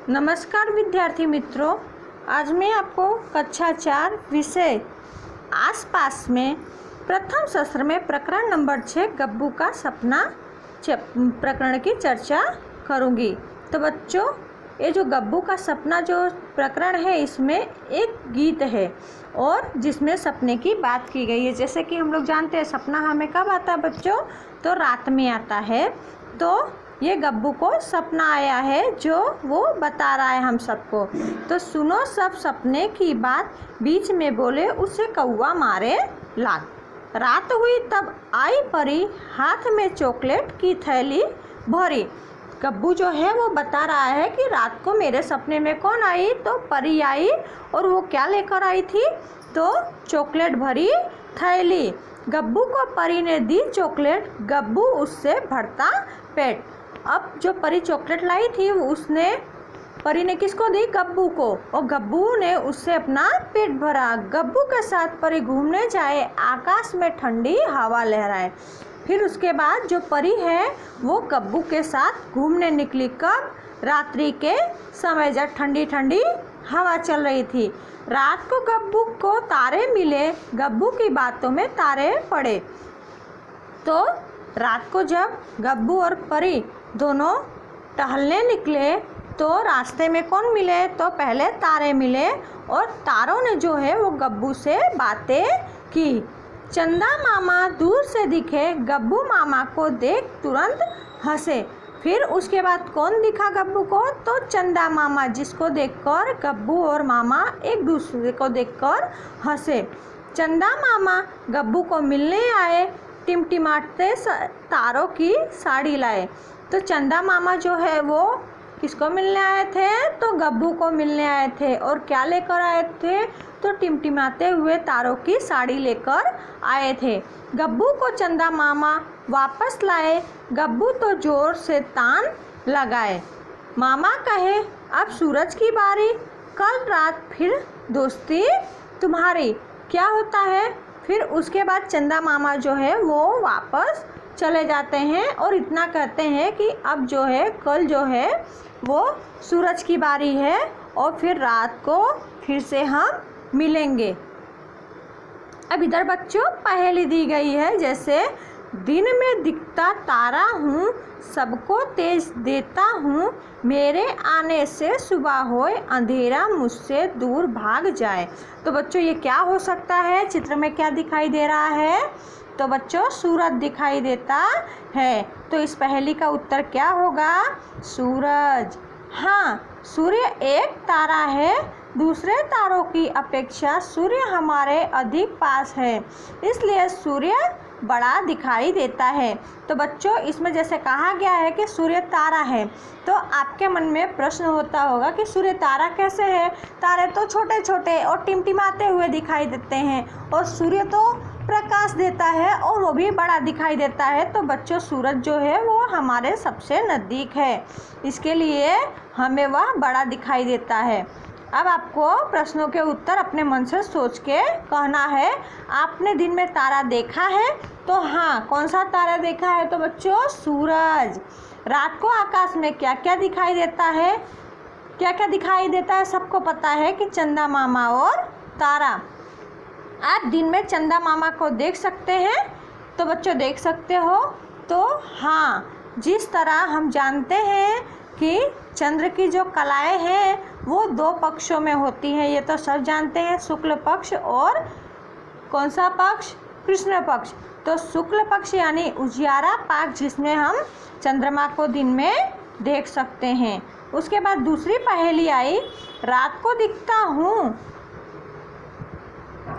नमस्कार विद्यार्थी मित्रों, आज मैं आपको कक्षा 4 विषय आसपास में प्रथम सत्र में प्रकरण नंबर 6 गब्बू का सपना प्रकरण की चर्चा करूंगी। तो बच्चों, ये जो गब्बू का सपना जो प्रकरण है, इसमें एक गीत है और जिसमें सपने की बात की गई है। जैसे कि हम लोग जानते हैं सपना हमें कब आता है बच्चों, तो रात में आता है। तो ये गब्बू को सपना आया है जो वो बता रहा है हम सबको। तो सुनो सब सपने की बात, बीच में बोले उसे कौवा मारे लात। रात हुई तब आई परी, हाथ में चॉकलेट की थैली भरी। गब्बू जो है वो बता रहा है कि रात को मेरे सपने में कौन आई, तो परी आई। और वो क्या लेकर आई थी, तो चॉकलेट भरी थैली। गब्बू को परी ने दी चॉकलेट, गब्बू उससे भरता पेट। अब जो परी चॉकलेट लाई थी उसने परी ने किसको दी, गब्बू को, और गब्बू ने उससे अपना पेट भरा। गब्बू के साथ परी घूमने जाए, आकाश में ठंडी हवा लहराए। फिर उसके बाद जो परी है वो गब्बू के साथ घूमने निकली। कब, रात्रि के समय, जब ठंडी ठंडी हवा चल रही थी। रात को गब्बू को तारे मिले, गब्बू की बातों में तारे पड़े। तो रात को जब गब्बू और परी दोनों टहलने निकले तो रास्ते में कौन मिले, तो पहले तारे मिले और तारों ने जो है वो गब्बू से बातें की। चंदा मामा दूर से दिखे, गब्बू मामा को देख तुरंत हंसे। फिर उसके बाद कौन दिखा गब्बू को, तो चंदा मामा, जिसको देखकर गब्बू और मामा एक दूसरे को देखकर हंसे। चंदा मामा गब्बू को मिलने आए, टिमटिमाते तारों की साड़ी लाए। तो चंदा मामा जो है वो किसको मिलने आए थे, तो गब्बू को मिलने आए थे। और क्या लेकर आए थे, तो टिमटिमाते हुए तारों की साड़ी लेकर आए थे। गब्बू को चंदा मामा वापस लाए, गब्बू तो जोर से तान लगाए। मामा कहे अब सूरज की बारी, कल रात फिर दोस्ती तुम्हारी। क्या होता है, फिर उसके बाद चंदा मामा जो है वो वापस चले जाते हैं और इतना कहते हैं कि अब जो है कल जो है वो सूरज की बारी है और फिर रात को फिर से हम मिलेंगे। अब इधर बच्चों पहेली दी गई है, जैसे दिन में दिखता तारा हूँ, सबको तेज देता हूँ, मेरे आने से सुबह होए, अंधेरा मुझसे दूर भाग जाए। तो बच्चों ये क्या हो सकता है, चित्र में क्या दिखाई दे रहा है, तो बच्चों सूरज दिखाई देता है। तो इस पहेली का उत्तर क्या होगा, सूरज। हाँ, सूर्य एक तारा है, दूसरे तारों की अपेक्षा सूर्य हमारे अधिक पास है, इसलिए सूर्य बड़ा दिखाई देता है। तो बच्चों इसमें जैसे कहा गया है कि सूर्य तारा है, तो आपके मन में प्रश्न होता होगा कि सूर्य तारा कैसे है, तारे तो छोटे छोटे और टिमटिमाते हुए दिखाई देते हैं और सूर्य तो प्रकाश देता है और वो भी बड़ा दिखाई देता है। तो बच्चों सूरज जो है वो हमारे सबसे नज़दीक है, इसके लिए हमें वह बड़ा दिखाई देता है। अब आपको प्रश्नों के उत्तर अपने मन से सोच के कहना है। आपने दिन में तारा देखा है, तो हाँ, कौन सा तारा देखा है, तो बच्चों सूरज। रात को आकाश में क्या क्या दिखाई देता है, क्या क्या दिखाई देता है, सबको पता है कि चंदा मामा और तारा। आप दिन में चंदा मामा को देख सकते हैं, तो बच्चों देख सकते हो। तो हाँ, जिस तरह हम जानते हैं कि चंद्र की जो कलाएं हैं वो दो पक्षों में होती हैं, ये तो सब जानते हैं, शुक्ल पक्ष और कौन सा पक्ष, कृष्ण पक्ष। तो शुक्ल पक्ष यानी उजियारा पक्ष, जिसमें हम चंद्रमा को दिन में देख सकते हैं। उसके बाद दूसरी पहेली आई, रात को दिखता हूँ,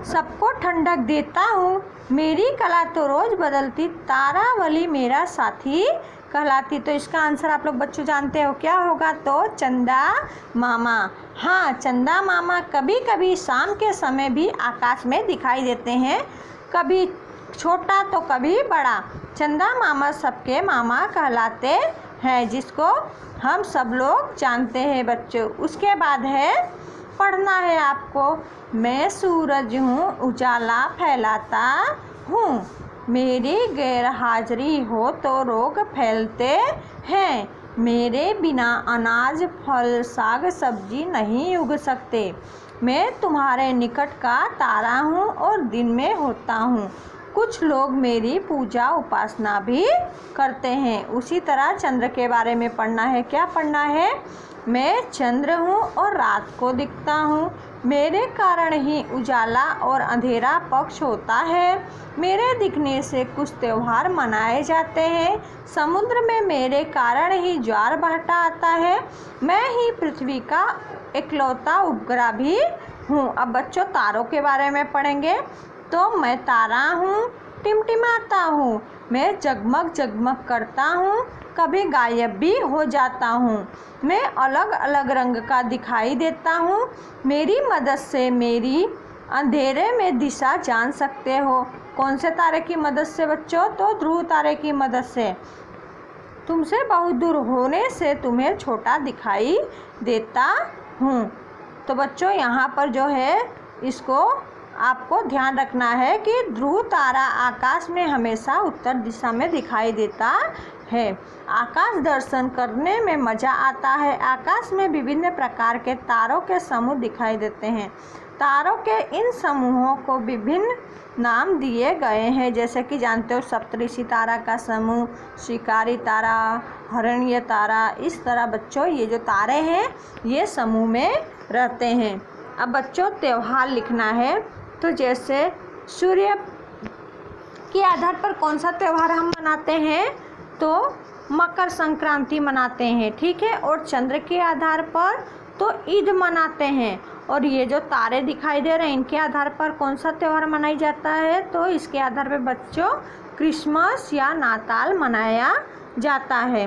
सबको ठंडक देता हूँ, मेरी कला तो रोज़ बदलती, तारावली मेरा साथी कहलाती। तो इसका आंसर आप लोग बच्चों जानते हो क्या होगा, तो चंदा मामा। हाँ, चंदा मामा कभी कभी शाम के समय भी आकाश में दिखाई देते हैं, कभी छोटा तो कभी बड़ा। चंदा मामा सबके मामा कहलाते हैं, जिसको हम सब लोग जानते हैं बच्चों। उसके बाद है, पढ़ना है आपको, मैं सूरज हूँ, उजाला फैलाता हूँ, मेरी गैर हाजिरी हो तो रोग फैलते हैं, मेरे बिना अनाज फल साग सब्जी नहीं उग सकते। मैं तुम्हारे निकट का तारा हूँ और दिन में होता हूँ। कुछ लोग मेरी पूजा उपासना भी करते हैं। उसी तरह चंद्र के बारे में पढ़ना है। क्या पढ़ना है? मैं चंद्र हूँ और रात को दिखता हूँ। मेरे कारण ही उजाला और अंधेरा पक्ष होता है। मेरे दिखने से कुछ त्यौहार मनाए जाते हैं। समुद्र में मेरे कारण ही ज्वार भाटा आता है। मैं ही पृथ्वी का इकलौता उपग्रह भी हूँ। अब बच्चों तारों के बारे में पढ़ेंगे। तो मैं तारा हूँ, टिमटिमाता हूँ। मैं जगमग जगमग करता हूँ, कभी गायब भी हो जाता हूँ। मैं अलग अलग रंग का दिखाई देता हूँ। मेरी मदद से मेरी अंधेरे में दिशा जान सकते हो। कौन से तारे की मदद से बच्चों? तो ध्रुव तारे की मदद से। तुमसे बहुत दूर होने से तुम्हें छोटा दिखाई देता हूँ। तो बच्चों यहाँ पर जो है इसको आपको ध्यान रखना है कि ध्रुव तारा आकाश में हमेशा उत्तर दिशा में दिखाई देता है। आकाश दर्शन करने में मज़ा आता है। आकाश में विभिन्न प्रकार के तारों के समूह दिखाई देते हैं। तारों के इन समूहों को विभिन्न नाम दिए गए हैं, जैसे कि जानते हो सप्तऋषि तारा का समूह, शिकारी तारा, हरणीय तारा। इस तरह बच्चों ये जो तारे हैं ये समूह में रहते हैं। अब बच्चों त्यौहार लिखना है। तो जैसे सूर्य के आधार पर कौन सा त्यौहार हम मनाते हैं? तो मकर संक्रांति मनाते हैं, ठीक है। और चंद्र के आधार पर तो ईद मनाते हैं। और ये जो तारे दिखाई दे रहे हैं इनके आधार पर कौन सा त्यौहार मनाई जाता है? तो इसके आधार पर बच्चों क्रिसमस या नाताल मनाया जाता है।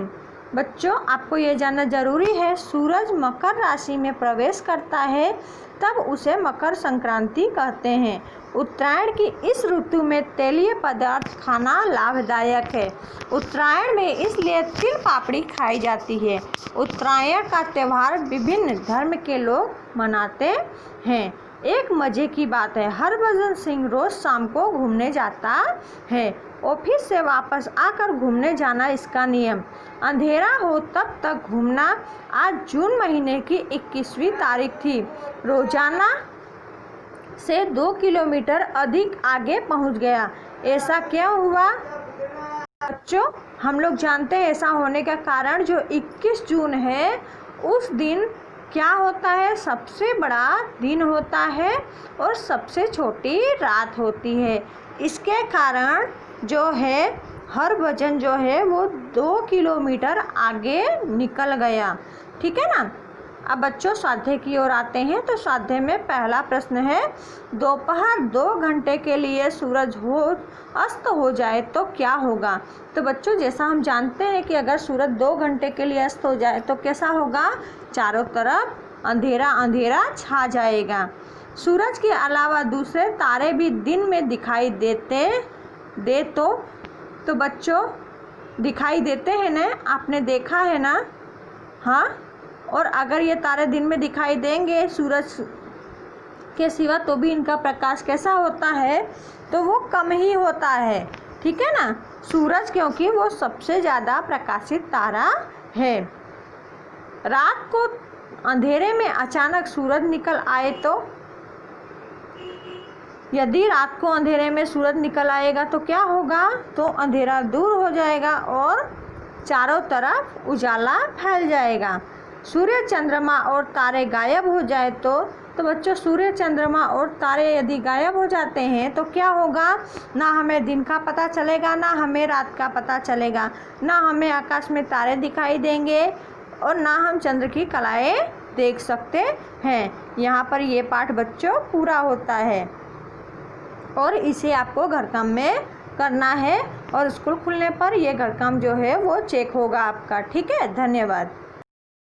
बच्चों आपको ये जानना जरूरी है, सूरज मकर राशि में प्रवेश करता है तब उसे मकर संक्रांति कहते हैं। उत्तरायण की इस ऋतु में तेलीय पदार्थ खाना लाभदायक है। उत्तरायण में इसलिए तिल पापड़ी खाई जाती है। उत्तरायण का त्यौहार विभिन्न धर्म के लोग मनाते हैं। एक मज़े की बात है, हरभजन सिंह रोज़ शाम को घूमने जाता है। ऑफिस से वापस आकर घूमने जाना इसका नियम। अंधेरा हो तब तक घूमना। आज जून महीने की 21वीं तारीख थी। रोजाना से 2 किलोमीटर अधिक आगे पहुंच गया। ऐसा क्यों हुआ? बच्चों हम लोग जानते हैं ऐसा होने का कारण, जो 21 जून है उस दिन क्या होता है? सबसे बड़ा दिन होता है और सबसे छोटी रात होती है। इसके कारण जो है हरभजन जो है वो 2 किलोमीटर आगे निकल गया, ठीक है ना। अब बच्चों स्वाध्याय की ओर आते हैं। तो स्वाध्याय में पहला प्रश्न है, दोपहर 2 घंटे के लिए सूरज अस्त हो जाए तो क्या होगा? तो बच्चों जैसा हम जानते हैं कि अगर सूरज 2 घंटे के लिए अस्त हो जाए तो कैसा होगा? चारों तरफ अंधेरा अंधेरा छा जाएगा। सूरज के अलावा दूसरे तारे भी दिन में दिखाई दे तो बच्चों दिखाई देते हैं ना, आपने देखा है ना? हाँ। और अगर ये तारे दिन में दिखाई देंगे सूरज के सिवा तो भी इनका प्रकाश कैसा होता है? तो वो कम ही होता है, ठीक है ना। सूरज क्योंकि वो सबसे ज़्यादा प्रकाशित तारा है। रात को अंधेरे में अचानक सूरज निकल आए तो, यदि रात को अंधेरे में सूरज निकल आएगा तो क्या होगा? तो अंधेरा दूर हो जाएगा और चारों तरफ उजाला फैल जाएगा। सूर्य चंद्रमा और तारे गायब हो जाए तो बच्चों सूर्य चंद्रमा और तारे यदि गायब हो जाते हैं तो क्या होगा? ना हमें दिन का पता चलेगा, ना हमें रात का पता चलेगा, ना हमें आकाश में तारे दिखाई देंगे और ना हम चंद्र की कलाएँ देख सकते हैं। यहाँ पर ये पाठ बच्चों पूरा होता है और इसे आपको घर काम में करना है और स्कूल खुलने पर ये घर काम जो है वो चेक होगा आपका, ठीक है। धन्यवाद।